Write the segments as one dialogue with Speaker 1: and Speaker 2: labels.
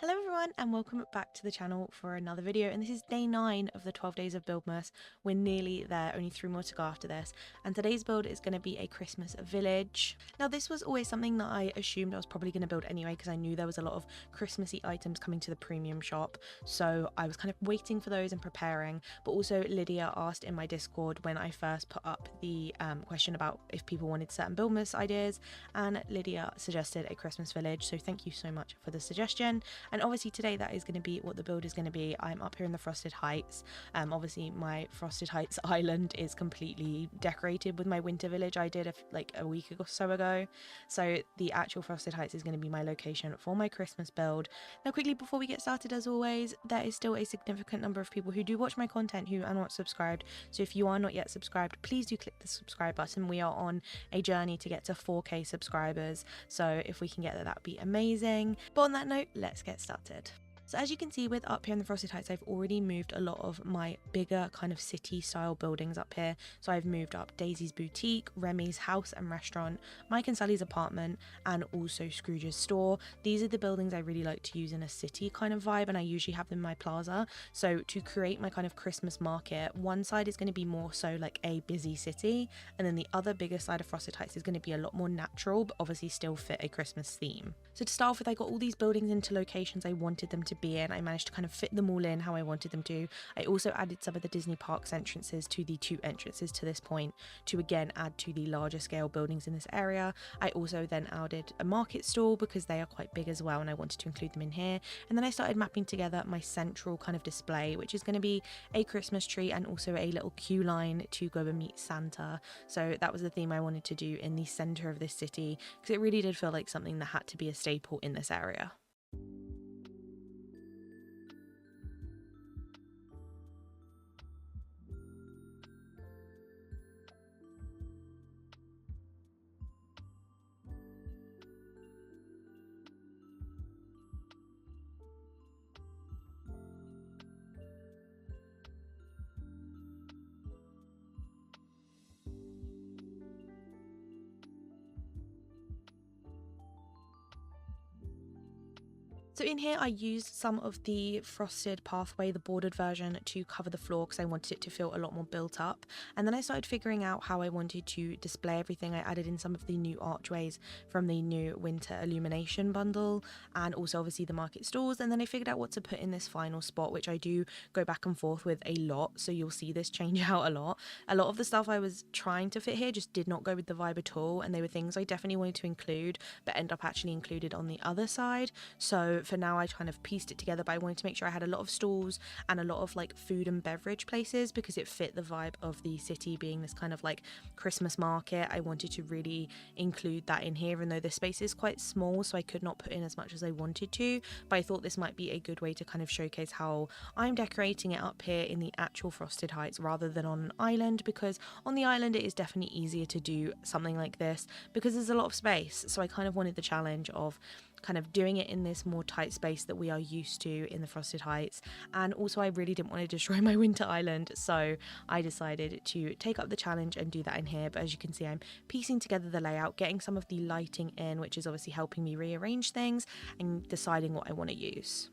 Speaker 1: Hello everyone and welcome back to the channel for another video, and this is day 9 of the 12 days of Buildmas. We're nearly there, only 3 more to go after this, and today's build is going to be a Christmas village. Now this was always something that I assumed I was probably going to build anyway because I knew there was a lot of Christmassy items coming to the premium shop, so I was kind of waiting for those and preparing. But also Lydia asked in my Discord when I first put up the question about if people wanted certain Buildmas ideas, and Lydia suggested a Christmas village, so thank you so much for the suggestion. And obviously today that is going to be what the build is going to be. I'm up here in the Frosted Heights. Obviously my Frosted Heights island is completely decorated with my winter village I did like a week or so ago. So the actual Frosted Heights is going to be my location for my Christmas build. Now quickly before we get started, as always, there is still a significant number of people who do watch my content who are not subscribed. So if you are not yet subscribed, please do click the subscribe button. We are on a journey to get to 4K subscribers. So if we can get there, that would be amazing. But on that note, let's get started. So as you can see with up here in the Frosted Heights, I've already moved a lot of my bigger kind of city style buildings up here. So I've moved up Daisy's boutique, Remy's house and restaurant, Mike and Sally's apartment, and also Scrooge's store. These are the buildings I really like to use in a city kind of vibe, and I usually have them in my plaza. So to create my kind of Christmas market, one side is going to be more so like a busy city, and then the other bigger side of Frosted Heights is going to be a lot more natural, but obviously still fit a Christmas theme. So to start off with, I got all these buildings into locations I wanted them to be in. I managed to kind of fit them all in how I wanted them to. I also added some of the Disney Parks entrances to the 2 entrances to this point to again add to the larger scale buildings in this area. I also then added a market stall because they are quite big as well, and I wanted to include them in here. And then I started mapping together my central kind of display, which is going to be a Christmas tree and also a little queue line to go and meet Santa. So that was the theme I wanted to do in the center of this city because it really did feel like something that had to be a staple in this area. So in here I used some of the frosted pathway, the bordered version, to cover the floor because I wanted it to feel a lot more built up. And then I started figuring out how I wanted to display everything. I added in some of the new archways from the new winter illumination bundle, and also obviously the market stalls. And then I figured out what to put in this final spot, which I do go back and forth with a lot, so you'll see this change out a lot. A lot of the stuff I was trying to fit here just did not go with the vibe at all, and they were things I definitely wanted to include but end up actually included on the other side. So for now I kind of pieced it together, but I wanted to make sure I had a lot of stalls and a lot of like food and beverage places because it fit the vibe of the city being this kind of like Christmas market. I wanted to really include that in here, even though the space is quite small, so I could not put in as much as I wanted to, but I thought this might be a good way to kind of showcase how I'm decorating it up here in the actual Frosted Heights rather than on an island, because on the island it is definitely easier to do something like this because there's a lot of space. So I kind of wanted the challenge of kind of doing it in this more tight space that we are used to in the Frosted Heights. And also I really didn't want to destroy my winter island, so I decided to take up the challenge and do that in here. But as you can see, I'm piecing together the layout, getting some of the lighting in, which is obviously helping me rearrange things, and deciding what I want to use.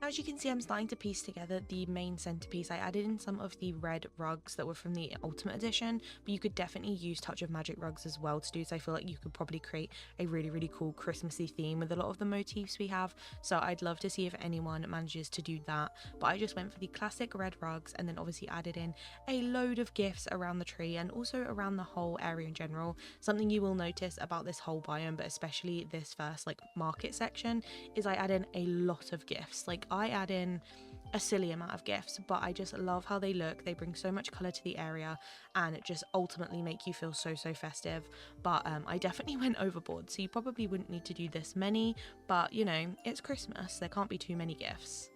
Speaker 1: as you can see, I'm starting to piece together the main centerpiece. I added in some of the red rugs that were from the Ultimate Edition, but you could definitely use Touch of Magic rugs as well to do so. I feel like you could probably create a really cool Christmassy theme with a lot of the motifs we have, so I'd love to see if anyone manages to do that. But I just went for the classic red rugs and then obviously added in a load of gifts around the tree and also around the whole area in general. Something you will notice about this whole biome, but especially this first like market section, is I add in a lot of gifts. Like I add in a silly amount of gifts, but I just love how they look. They bring so much color to the area and it just ultimately make you feel so festive. But I definitely went overboard, so you probably wouldn't need to do this many, but you know, it's Christmas, there can't be too many gifts.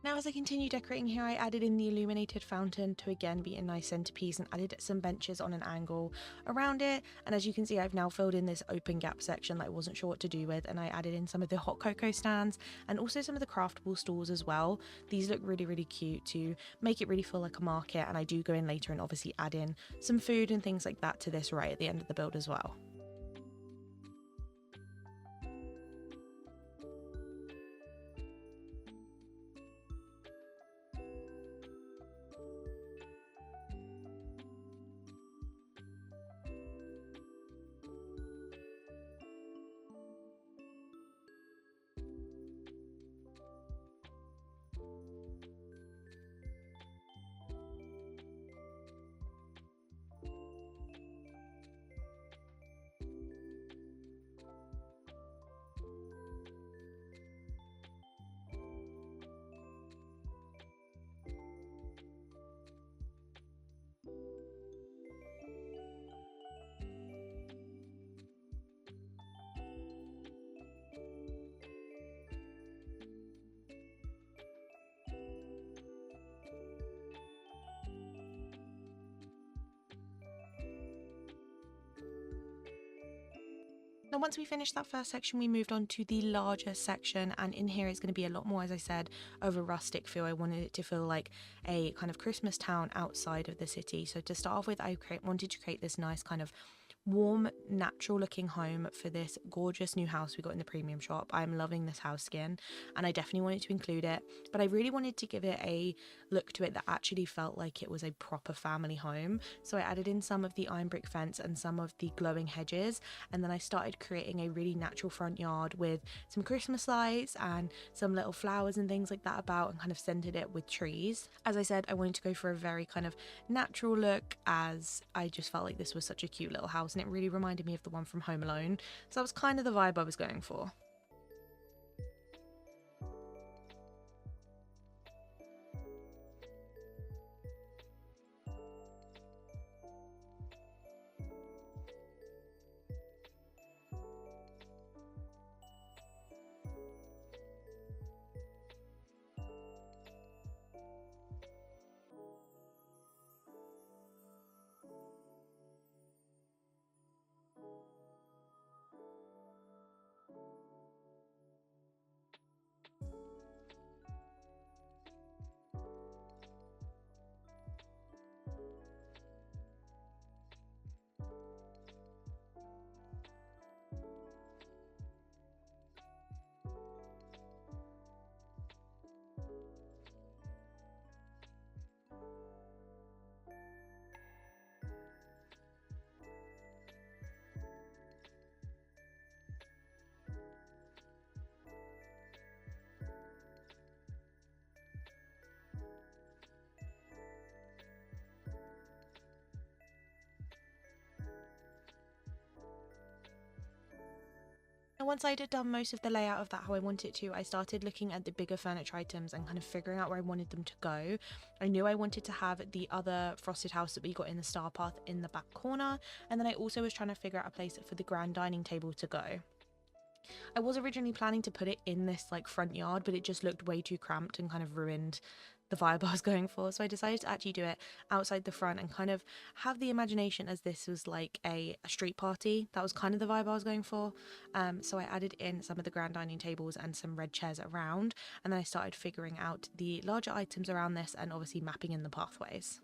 Speaker 1: Now as I continue decorating here, I added in the illuminated fountain to again be a nice centerpiece and added some benches on an angle around it. And as you can see, I've now filled in this open gap section that I wasn't sure what to do with, and I added in some of the hot cocoa stands and also some of the craftable stools as well. These look really cute to make it really feel like a market, and I do go in later and obviously add in some food and things like that to this right at the end of the build as well. Now once we finished that first section, we moved on to the larger section, and in here it's going to be a lot more, as I said, of a rustic feel. I wanted it to feel like a kind of Christmas town outside of the city. So to start off with, I wanted to create this nice kind of warm, natural looking home for this gorgeous new house we got in the premium shop. I'm loving this house skin and I definitely wanted to include it, but I really wanted to give it a look to it that actually felt like it was a proper family home. So I added in some of the iron brick fence and some of the glowing hedges, and then I started creating a really natural front yard with some Christmas lights and some little flowers and things like that about, and kind of centered it with trees. As I said, I wanted to go for a very kind of natural look, as I just felt like this was such a cute little house and it really reminded me of the one from Home Alone. So that was kind of the vibe I was going for. And once I had done most of the layout of that how I wanted it to, I started looking at the bigger furniture items and kind of figuring out where I wanted them to go. I knew I wanted to have the other frosted house that we got in the star path in the back corner, and then I also was trying to figure out a place for the grand dining table to go. I was originally planning to put it in this like front yard, but it just looked way too cramped and kind of ruined the vibe I was going for, so I decided to actually do it outside the front and kind of have the imagination as this was like a street party. That was kind of the vibe I was going for. So I added in some of the grand dining tables and some red chairs around, and then I started figuring out the larger items around this and obviously mapping in the pathways.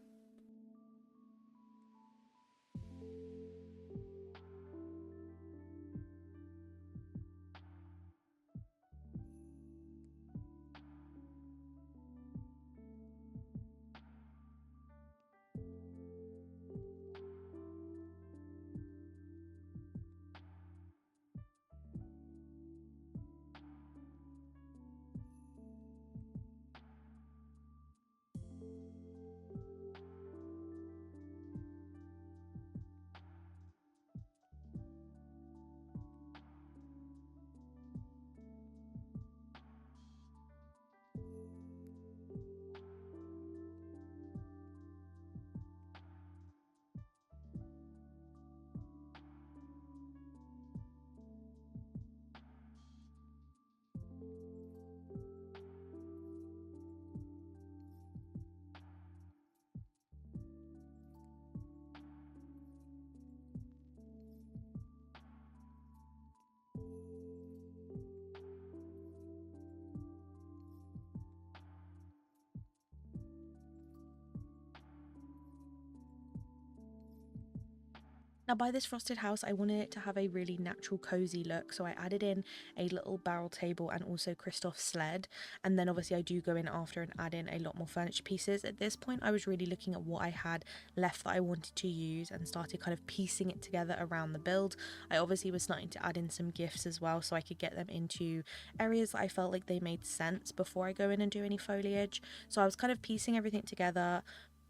Speaker 1: Now by this frosted house, I wanted it to have a really natural cozy look, so I added in a little barrel table and also Christoph's sled, and then obviously I do go in after and add in a lot more furniture pieces. At this point I was really looking at what I had left that I wanted to use and started kind of piecing it together around the build. I obviously was starting to add in some gifts as well so I could get them into areas that I felt like they made sense before I go in and do any foliage. So I was kind of piecing everything together,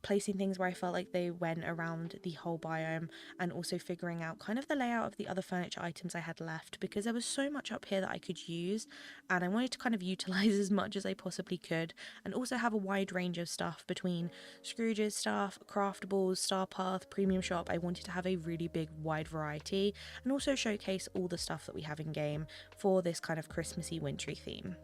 Speaker 1: placing things where I felt like they went around the whole biome, and also figuring out kind of the layout of the other furniture items I had left, because there was so much up here that I could use and I wanted to kind of utilize as much as I possibly could, and also have a wide range of stuff between Scrooge's stuff, craftables, Star Path, Premium Shop. I wanted to have a really big wide variety and also showcase all the stuff that we have in game for this kind of Christmassy wintry theme.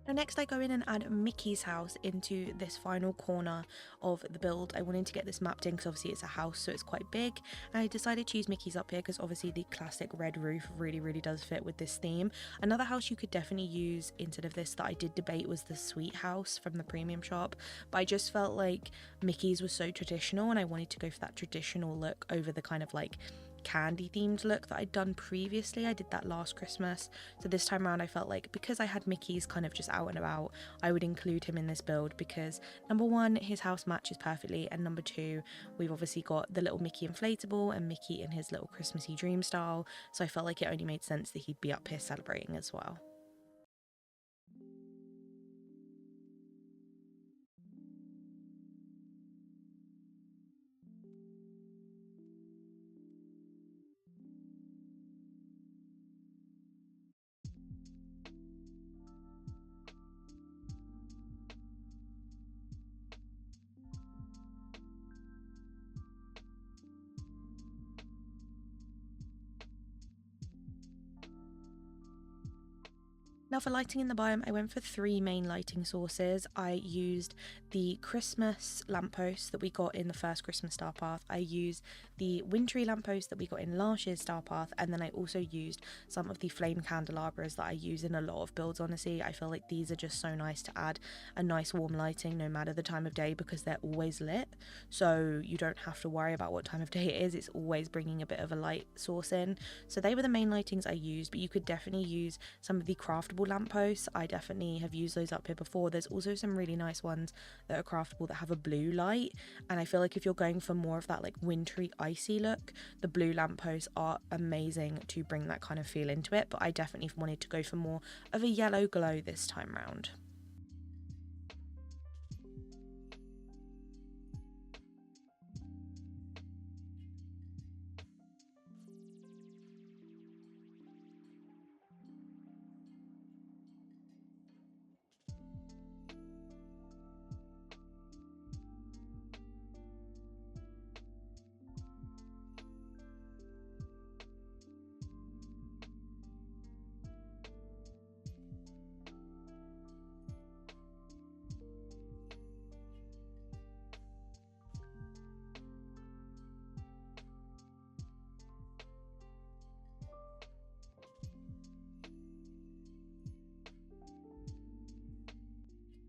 Speaker 1: Now next I go in and add Mickey's house into this final corner of the build. I wanted to get this mapped in because obviously it's a house, so it's quite big, and I decided to use Mickey's up here because obviously the classic red roof really does fit with this theme. Another house you could definitely use instead of this that I did debate was the sweet house from the Premium Shop, but I just felt like Mickey's was so traditional and I wanted to go for that traditional look over the kind of like candy themed look that I'd done previously. I did that last Christmas, so this time around I felt like because I had Mickey's kind of just out and about, I would include him in this build because number one, his house matches perfectly, and number two, we've obviously got the little Mickey inflatable and Mickey in his little Christmassy dream style, so I felt like it only made sense that he'd be up here celebrating as well. Now for lighting in the biome, I went for 3 main lighting sources. I used the Christmas lamppost that we got in the first Christmas Star Path. I used the wintry lamppost that we got in last year's Star Path, and then I also used some of the flame candelabras that I use in a lot of builds, honestly. I feel like these are just so nice to add a nice warm lighting no matter the time of day, because they're always lit, so you don't have to worry about what time of day it is. It's always bringing a bit of a light source in. So they were the main lightings I used, but you could definitely use some of the craftable lampposts. I definitely have used those up here before. There's also some really nice ones that are craftable that have a blue light, and I feel like if you're going for more of that like wintry icy look, the blue lampposts are amazing to bring that kind of feel into it, but I definitely wanted to go for more of a yellow glow this time round.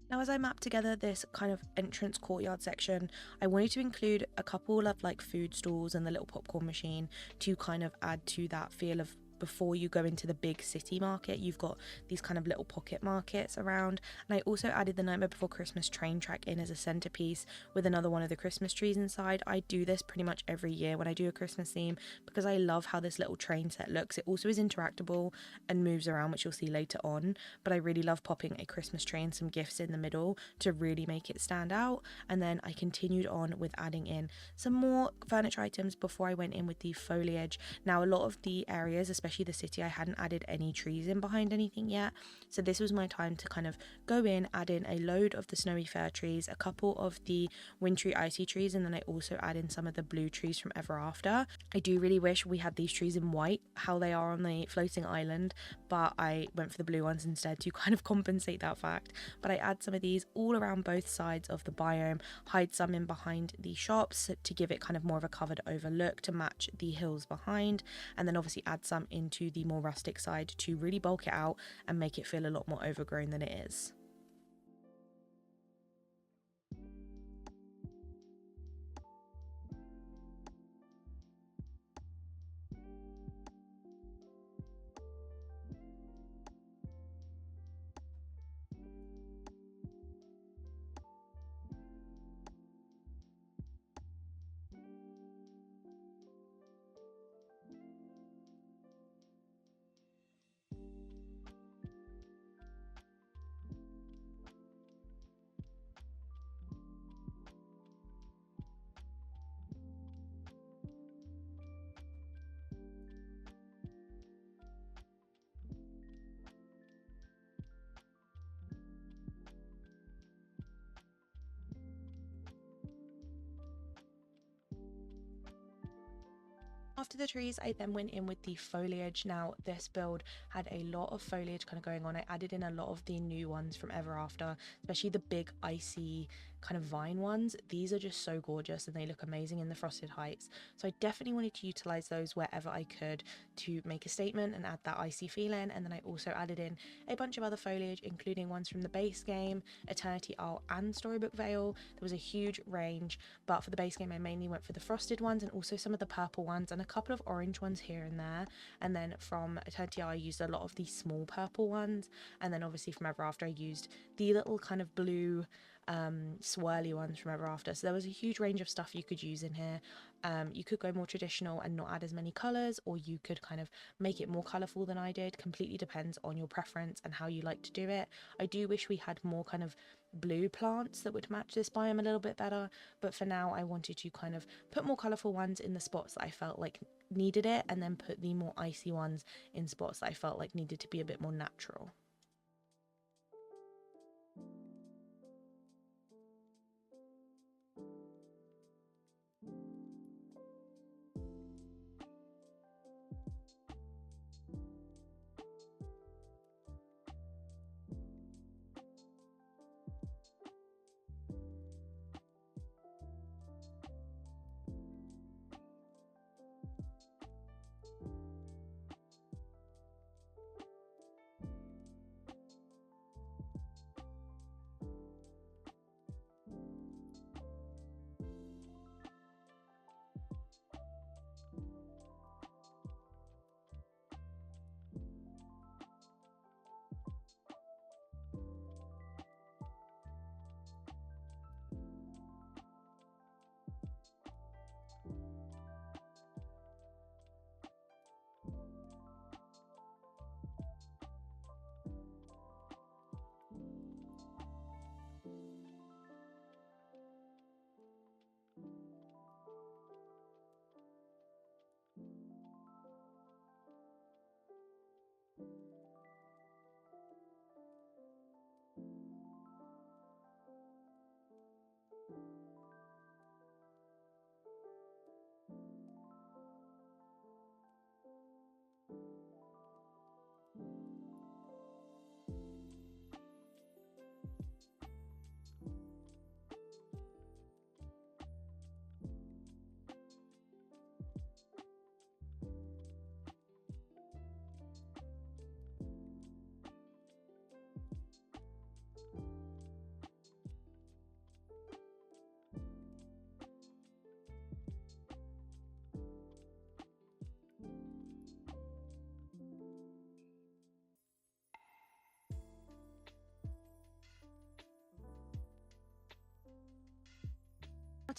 Speaker 1: Now as I mapped together this kind of entrance courtyard section, I wanted to include a couple of like food stalls and the little popcorn machine to kind of add to that feel of before you go into the big city market. You've got these kind of little pocket markets around, and I also added the Nightmare Before Christmas train track in as a centerpiece with another one of the Christmas trees inside. I do this pretty much every year when I do a Christmas theme because I love how this little train set looks. It also is interactable and moves around, which you'll see later on, but I really love popping a Christmas tree and some gifts in the middle to really make it stand out. And then I continued on with adding in some more furniture items before I went in with the foliage. Now a lot of the areas, especially the city, I hadn't added any trees in behind anything yet, so this was my time to kind of go in, add in a load of the snowy fir trees, a couple of the wintry icy trees, and then I also add in some of the blue trees from Ever After. I do really wish we had these trees in white, how they are on the floating island, but I went for the blue ones instead to kind of compensate that fact. But I add some of these all around both sides of the biome, hide some in behind the shops to give it kind of more of a covered over look to match the hills behind, and then obviously add some into the more rustic side to really bulk it out and make it feel a lot more overgrown than it is. After the trees, I then went in with the foliage. Now this build had a lot of foliage kind of going on. I added in a lot of the new ones from Ever After, especially the big icy kind of vine ones. These are just so gorgeous and they look amazing in the Frosted Heights, so I definitely wanted to utilize those wherever I could to make a statement and add that icy feel in. And then I also added in a bunch of other foliage, including ones from the base game, Eternity Isle and Storybook Vale. There was a huge range, but for the base game I mainly went for the frosted ones and also some of the purple ones and a couple of orange ones here and there. And then from Eternity Isle I used a lot of the small purple ones, and then obviously from Ever After I used the little kind of blue swirly ones from Ever After. So there was a huge range of stuff you could use in here. You could go more traditional and not add as many colours, or you could kind of make it more colourful than I did. Completely depends on your preference and how you like to do it. I do wish we had more kind of blue plants that would match this biome a little bit better, but for now I wanted to kind of put more colourful ones in the spots that I felt like needed it, and then put the more icy ones in spots that I felt like needed to be a bit more natural.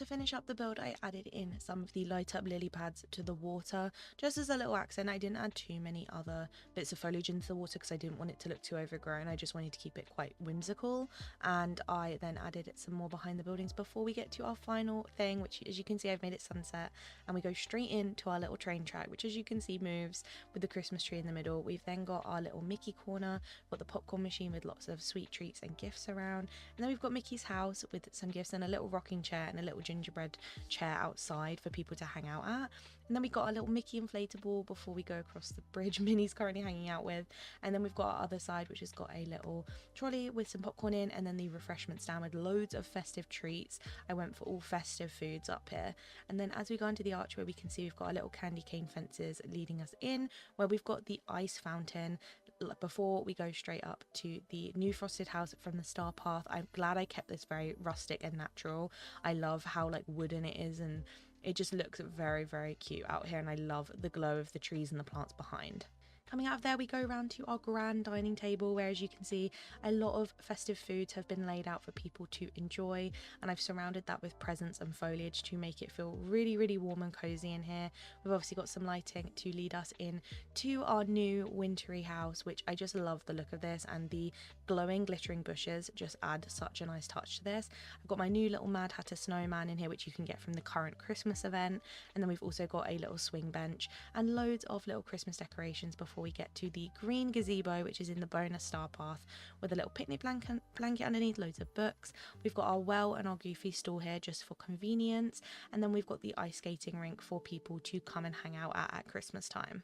Speaker 1: to finish up the build, I added in some of the light up lily pads to the water just as a little accent. I didn't add too many other bits of foliage into the water because I didn't want it to look too overgrown. I just wanted to keep it quite whimsical, and I then added some more behind the buildings before we get to our final thing, which as you can see I've made it sunset, and we go straight into our little train track, which as you can see moves with the Christmas tree in the middle. We've then got our little Mickey corner, got the popcorn machine with lots of sweet treats and gifts around, and then we've got Mickey's house with some gifts and a little rocking chair and a little gingerbread chair outside for people to hang out at. And then we've got our little Mickey inflatable before we go across the bridge Minnie's currently hanging out with. And then we've got our other side, which has got a little trolley with some popcorn in, and then the refreshment stand with loads of festive treats. I went for all festive foods up here. And then as we go into the archway, we can see we've got our little candy cane fences leading us in, where we've got the ice fountain before we go straight up to the new frosted house from the star path. I'm glad I kept this very rustic and natural. I love how like wooden it is, and it just looks very, very cute out here, and I love the glow of the trees and the plants behind. Coming out of there, we go around to our grand dining table, where as you can see a lot of festive foods have been laid out for people to enjoy, and I've surrounded that with presents and foliage to make it feel really, really warm and cozy in here. We've obviously got some lighting to lead us in to our new wintry house, which I just love the look of this, and the glowing glittering bushes just add such a nice touch to this. I've got my new little Mad Hatter snowman in here, which you can get from the current Christmas event, and then we've also got a little swing bench and loads of little Christmas decorations before we get to the green gazebo, which is in the bonus star path, with a little picnic blanket underneath, loads of books. We've got our well and our Goofy store here just for convenience, and then we've got the ice skating rink for people to come and hang out at Christmas time.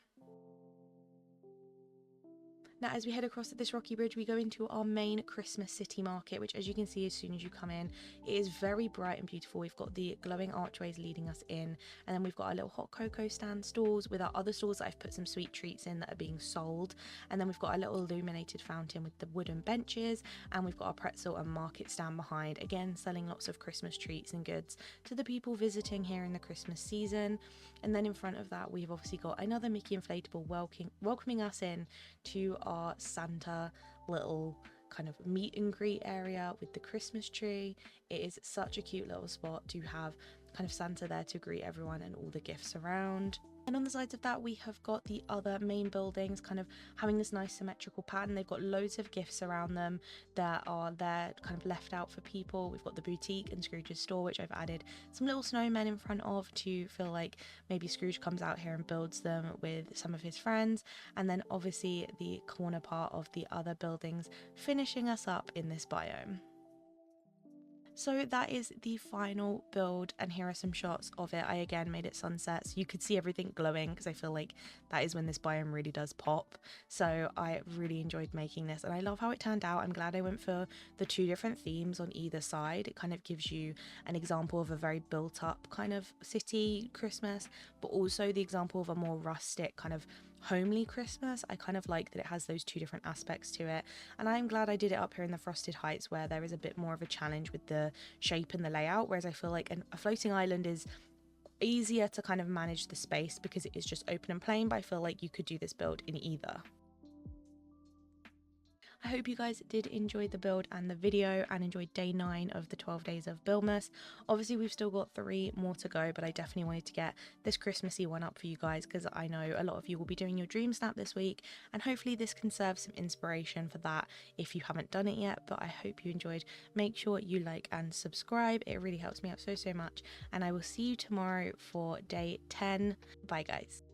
Speaker 1: Now as we head across this rocky bridge, we go into our main Christmas city market, which as you can see as soon as you come in, it is very bright and beautiful. We've got the glowing archways leading us in, and then we've got our little hot cocoa stand stalls with our other stalls that I've put some sweet treats in that are being sold, and then we've got a little illuminated fountain with the wooden benches, and we've got our pretzel and market stand behind, again selling lots of Christmas treats and goods to the people visiting here in the Christmas season. And then in front of that, we've obviously got another Mickey inflatable welcoming us in to our Santa little kind of meet and greet area with the Christmas tree. It is such a cute little spot to have kind of Santa there to greet everyone and all the gifts around. And on the sides of that, we have got the other main buildings kind of having this nice symmetrical pattern. They've got loads of gifts around them that are there kind of left out for people. We've got the boutique and Scrooge's store, which I've added some little snowmen in front of to feel like maybe Scrooge comes out here and builds them with some of his friends. And then obviously the corner part of the other buildings finishing us up in this biome. So that is the final build, and here are some shots of it. I again made it sunset so you could see everything glowing, because I feel like that is when this biome really does pop. So I really enjoyed making this, and I love how it turned out. I'm glad I went for the two different themes on either side. It kind of gives you an example of a very built up kind of city Christmas, but also the example of a more rustic kind of homely Christmas. I kind of like that it has those two different aspects to it, and I'm glad I did it up here in the Frosted Heights, where there is a bit more of a challenge with the shape and the layout, whereas I feel like a floating island is easier to kind of manage the space because it is just open and plain, but I feel like you could do this build in either. I hope you guys did enjoy the build and the video and enjoyed day 9 of the 12 days of Buildmas. Obviously we've still got 3 more to go, but I definitely wanted to get this Christmassy one up for you guys because I know a lot of you will be doing your dream snap this week, and hopefully this can serve some inspiration for that if you haven't done it yet. But I hope you enjoyed. Make sure you like and subscribe, it really helps me out so much, and I will see you tomorrow for day 10. Bye guys.